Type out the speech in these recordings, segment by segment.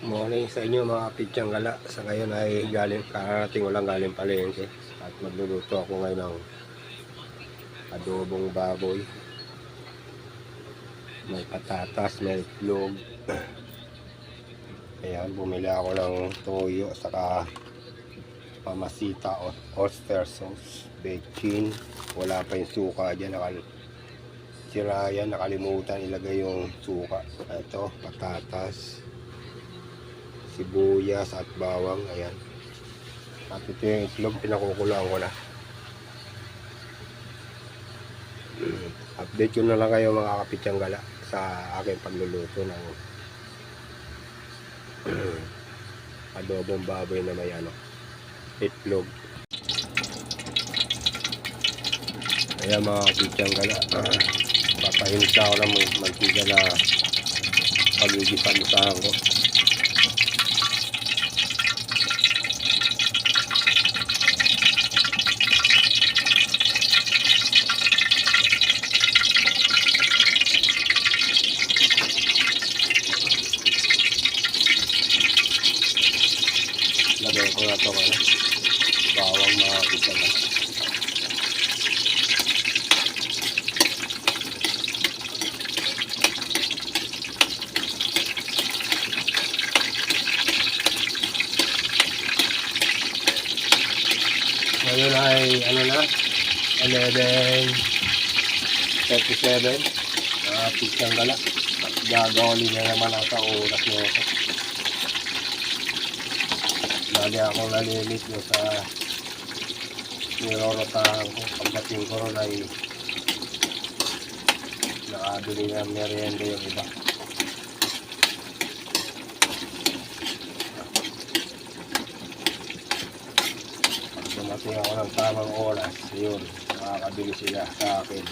Morning sa inyo mga pityang gala. Sa ngayon ay karating ko lang galing palengke. At magluluto ako ngayon ng adobong baboy. May patatas, may itlog. Ayan, bumili ako ng toyo, saka pamasita o oyster sauce, bechin. Wala pa yung suka dyan. Sira yan, nakalimutan ilagay yung suka. Ito, patatas, sibuyas at bawang. Ayan. At ito yung itlog, pinakukulaan ko na. Update ko na lang kayo mga kapityang gala sa aking pagluluto ng adobong baboy na may itlog. Ayan mga kapityang gala, papahinsa ko ng mantika na pagigisa-gisahan ko. Lagyan ko na ito bawang mga kapityang gala. Ngayon ay 11:37 na pityang gala. At gagawin na naman ang sa oras nyo ito. Lagi akong nalilit nyo sa nirorotahan ko. Pagdating ko ron ay nakabili ng merienda yung iba. Dumating ako ng tamang oras, yun, nakakabili sila sa akin.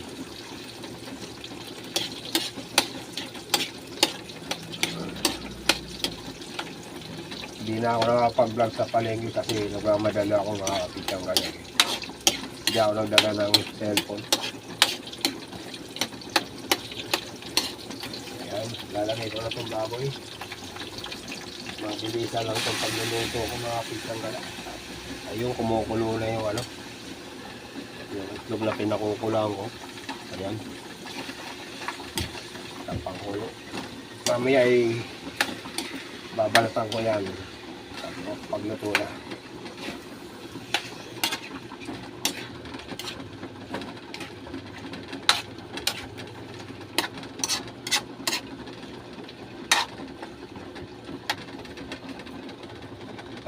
Hindi na ako nakapag-vlog sa palengke kasi nagmamadala ako mga kapityang gala. Hindi ako nagdala ng cellphone. Ayan, lalagay ko na itong baboy. Mabilisan lang itong pagluluto ko mga kapityang gala. Ayun, kumukulo na yung yung itlog na pinakukulang ko. Ayan. Tapang kulo. Mamaya ay babalatan ko yan. Tapos pagluto na.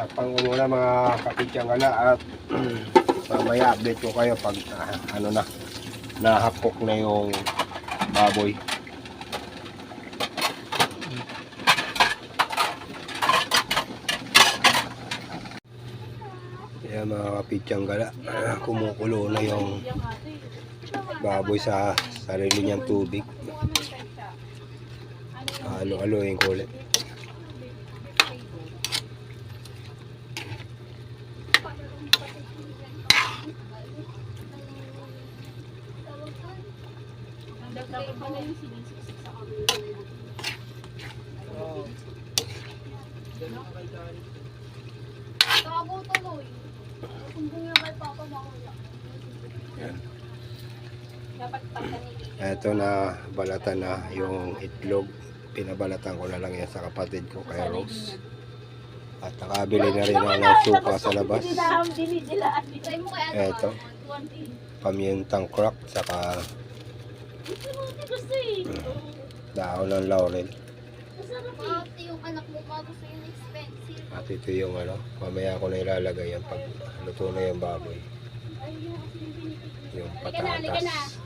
Tapang ko muna mga kapityang gala at mamaya update ko kayo pag nahapok na yung baboy. Ayan mga kapityang gala, kumukulo na yung baboy sa sarili niyang tubig. Halo-haloin ko ulit. Ito na, balatan na yung itlog. Pinabalatan ko na lang yan sa kapatid ko kay Rose. At nakabili na rin ako ng suka sa labas. Ito, pamintang crack, saka dahon ng laurel. At ito yung mamaya ko na ilalagay yan pag luto na yung baboy. Yung patatas.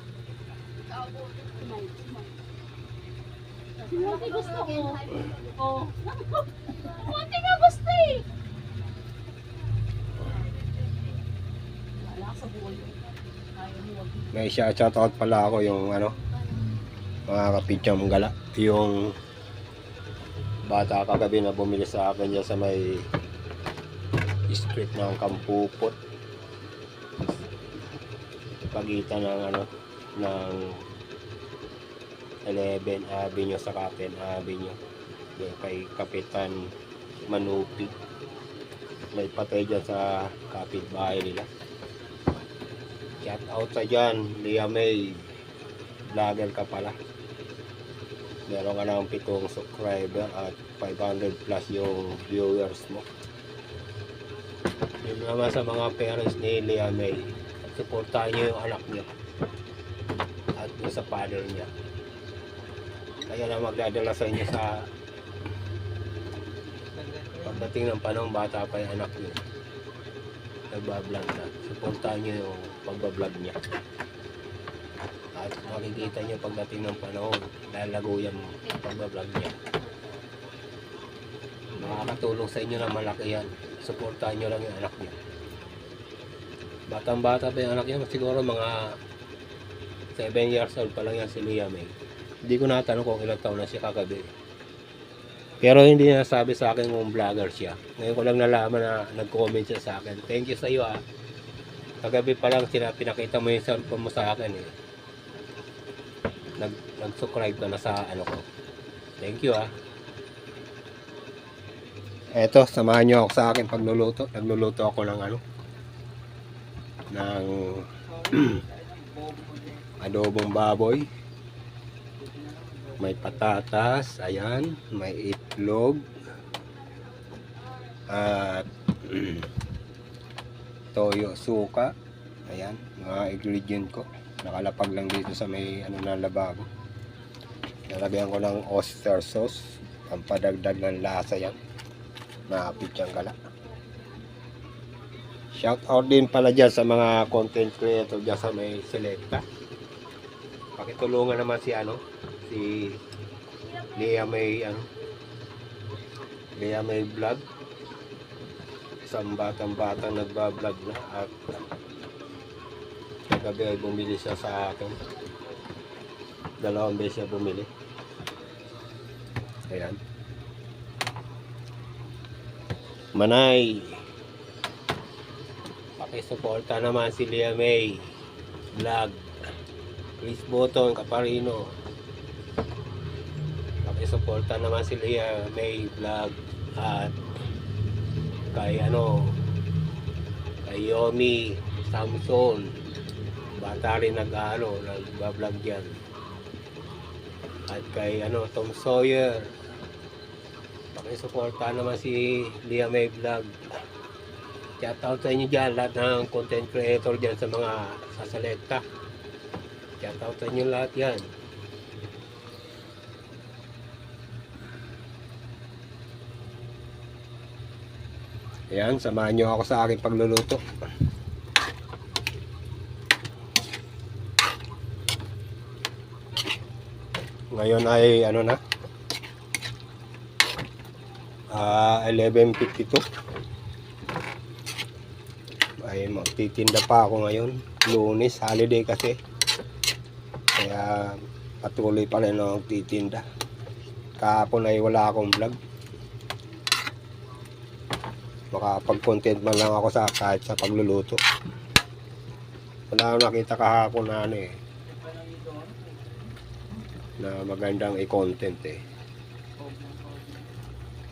Munti gusto ko. Oh. Munti nga gusto eh. Wala sa buhay. May shoutout pala ako yung mga kapityang gala. Yung bata kagabi na bumili sa akin dyan sa may street ng Kampupot. Pagitan ng 11 Avenue sa 10 Avenue. Yung kay Kapitan Manupi. May patay dyan sa kapitbahay nila. Shout out sa dyan, Lia May. Vlogger ka pala. Meron ka ng 7 subscriber at 500 plus yung viewers mo. Yun naman sa mga parents ni Lia May. Supportahan niyo yung anak niya. At yung sa father niya. Kaya na magdadala sa inyo sa pagdating ng panahon, bata pa yung anak niyo. Nagbablog na. Supportahan niyo yung pagbablog niya. At makikita niyo pagdating ng panahon, lalago yan yung pagbablog niya. Makakatulong sa inyo na malaki yan. Supportahan niyo lang yung anak niya. Batang bata pa yung anak niya, siguro mga 7 years old pa lang yan si Lia May. Hindi ko natanong kung ilang taon na siya kagabi. Pero hindi niya sabi sa akin kung vlogger siya. Ngayon ko lang nalaman na nag-comment siya sa akin. Thank you sa iyo ah. Kagabi pa lang pinakita mo yung cellphone mo sa akin eh. Nag-subscribe ka na sa ano ko. Thank you ah. Eto, samahan niyo ako sa akin pagluluto. Nagluluto ako ng ano, ng adobong baboy. May patatas, ayan, may itlog, at toyo, suka, ayan, mga ingredient ko. Nakalapag lang dito sa may ano na lababo. Nalagyan ko ng oyster sauce, pampadagdag ng lasa yan, na pityang gala. Shout out din pala dyan sa mga content creator dyan sa may Selecta. Pakitulungan naman si ano, si Lia May ano, Lia May vlog. Isang batang nagbablog na at kagabi ay bumili siya sa akin. 2 beses siya bumili. Ayan. Manay. Pakisuporta naman si Lia May vlog. Please button Kaparino. Pakisuporta naman si Lia May vlog at kay ano, kay Yomi Samson, bata rin nagbablog yan, at kay ano, Tom Sawyer. Pakisuporta naman si Lia May vlog. Shout out sa inyo dyan, lahat ng content creator dyan sa mga sasalekta. Shout out sa inyo lahat yan. Ayan, samahan nyo ako sa aking pagluluto. Ngayon ay ano na, 11:52. Ay magtitinda pa ako ngayon. Lunes, holiday kasi. Kaya patuloy pa rin ako magtitinda. Kahapon ay wala akong vlog. Makapag-content man lang ako sa kahit sa pagluluto. Wala akong nakita kahapon na ano eh, na magandang i-content eh.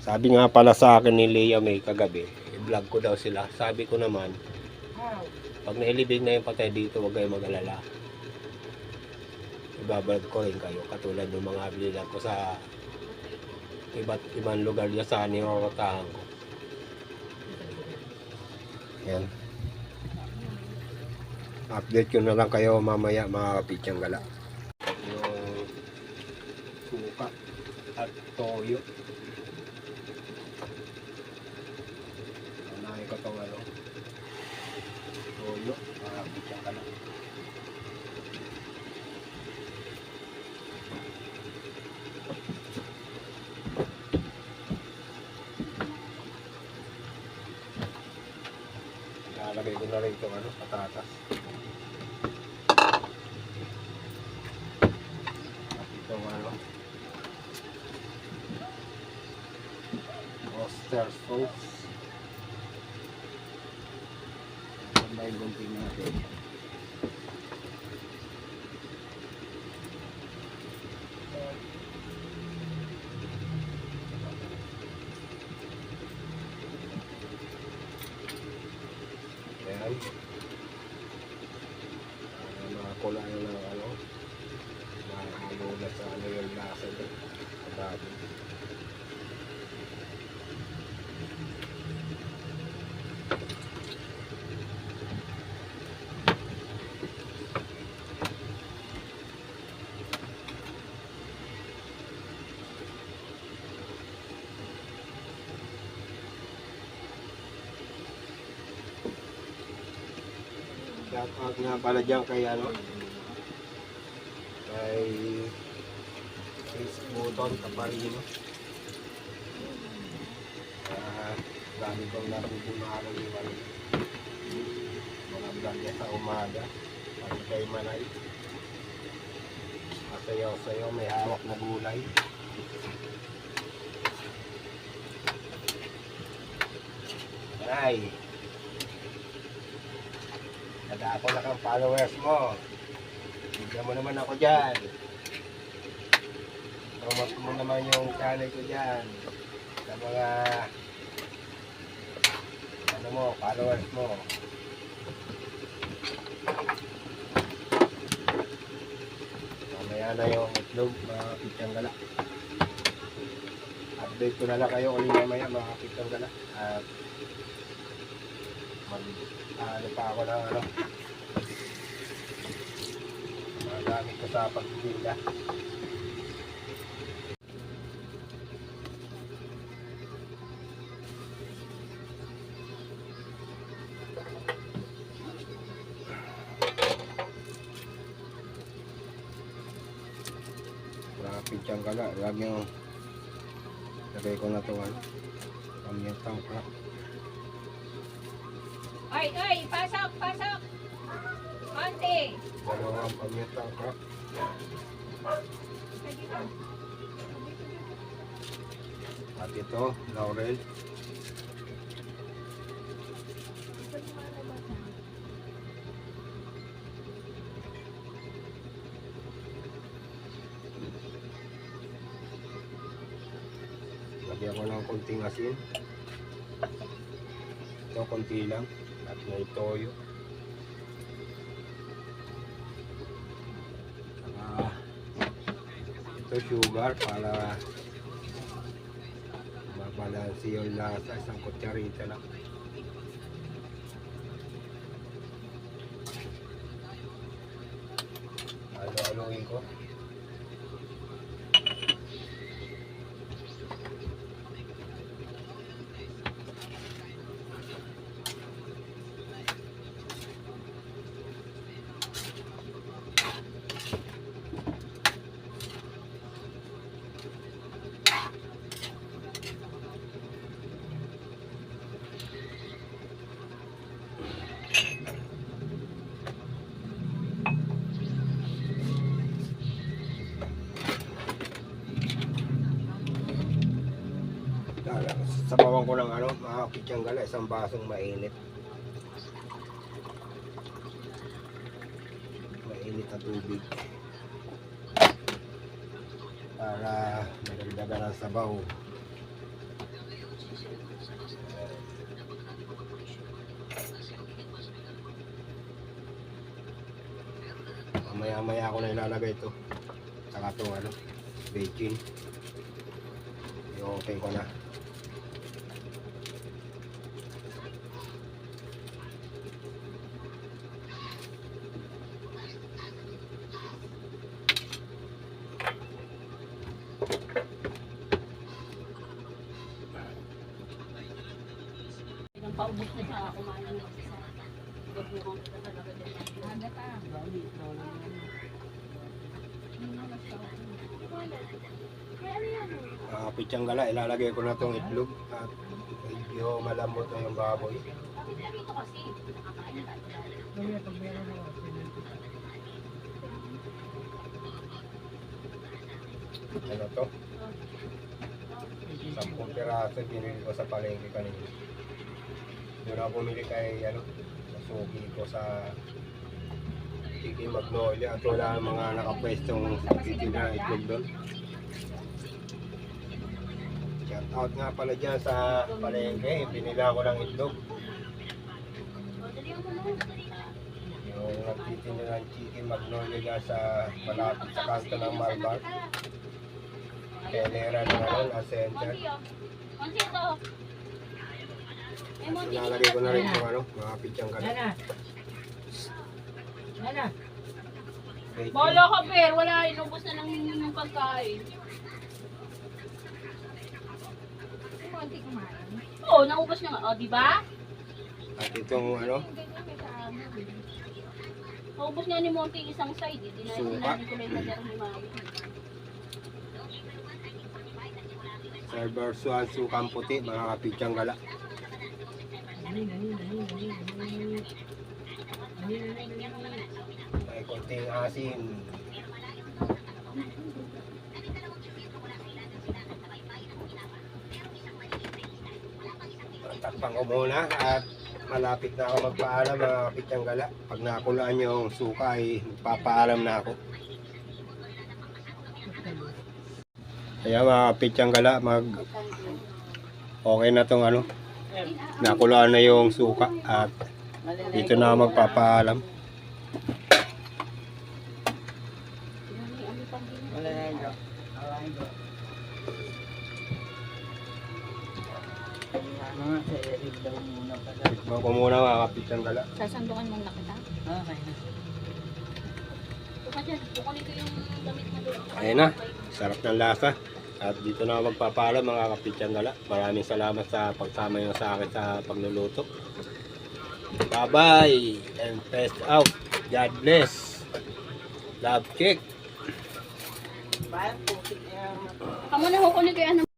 Sabi nga pala sa akin ni Lia May kagabi, i-vlog ko daw sila. Sabi ko naman, pag nailibing na yung patay dito, huwag kayong mag-alala. Ibablog ko rin kayo, katulad ng mga vlog ko sa iba't ibang lugar niya sa nirorotahan ko. Yan. Update ko na lang kayo mamaya mga kapitsang gala. Yung suka at toyo. Unahin ko itong ano, toyo, mga kapitsang gala. Lalagay ko na rin itong ano, patatas. At itong ano, oyster sauce. May gunting natin. Shout out nga pala dyan kay kay Chris Button Caparino. Dami kong napupunahan yung mga vlog niya sa umaga. Pati kay Manay. Masayaw-sayaw, may hawak na gulay. Manay, nadako na kang followers mo. Bigyan mo naman ako dyan. Promote mo naman yung channel ko dyan. Sa mga followers mo. Mamaya na yung itlog, mga Pityang Gala. Update ko na lang kayo ulit mamaya, mga Pityang Gala. At pa ako ng magamit ko sa pagbibilda. Pityang Gala, lagi yung lagay ko na ito pamintang crack. Ay, pasok, pasok. Konti. Dalawang pamintang crack. At ito, laurel. Lagyan ko ng konting asin. Ito, konti lang. At may toyo. Saka ito sugar para mabalansi yung lasa. Isang kutsarita lang. Halo-haloin ko. Sabawan ko ng mga Pityang Gala, isang basong mainit. Mainit na tubig. Para magdagdagan ng sabaw. Mamaya-maya ako na ilalagay ito. Saka itong bacon. Okay ko na. Paubos na siya kumain ng isa. Gagawin ko talaga din. Handa pa. Pityang Gala, ilalagay ko na itong itlog at medyo malambot na yung baboy. Dito kasi nakakain na tayo. Ano to? 10 piraso pinili ko sa palengke kanina. Doon ako bumili kay nasuki ko sa Chicken Magnolia at wala mga nakapwestong titinda ng itlog doon. Shout out nga pala dyan sa palengke, pinila ko ng itlog. Yung nagtitinda ng Chicken Magnolia dyan sa malapit sa kanto ng Malbar. Kenera na center. Ilalagay ko na rin yung mga Pityang Gala. Bolo ka, Per. Wala, inubos na lang yung pagkain. Konti kumain. Oo, naubos na nga. O, di ba? At itong Naubos nga ni Monty isang side. Hindi na Suka. ko lang nadaro ni Mami. Server Swan, sukang puti, mga kapityang gala. May konting asin. Takpan ko muna at malapit na ako magpaalam mga kapityang gala. Pag nakulaan yung suka ay magpapaalam na ako. Kaya mga kapityang gala, okay na tong ano. Nakulaan na yung suka at dito na ako magpapaalam. Tikman ko muna mga kapityang gala. Sasandukan mo na kita. Okay na. Buka dyan. Kukunin ko yung damit na doon. Ayun na, sarap ng lasa. At dito na ako magpapaalam mga kapityang gala. Maraming salamat sa pagsama nyo sa akin sa pagluluto. Bye-bye and peace out. God bless. Love chick. Bye po. Kamu na kukunin ko yung ano.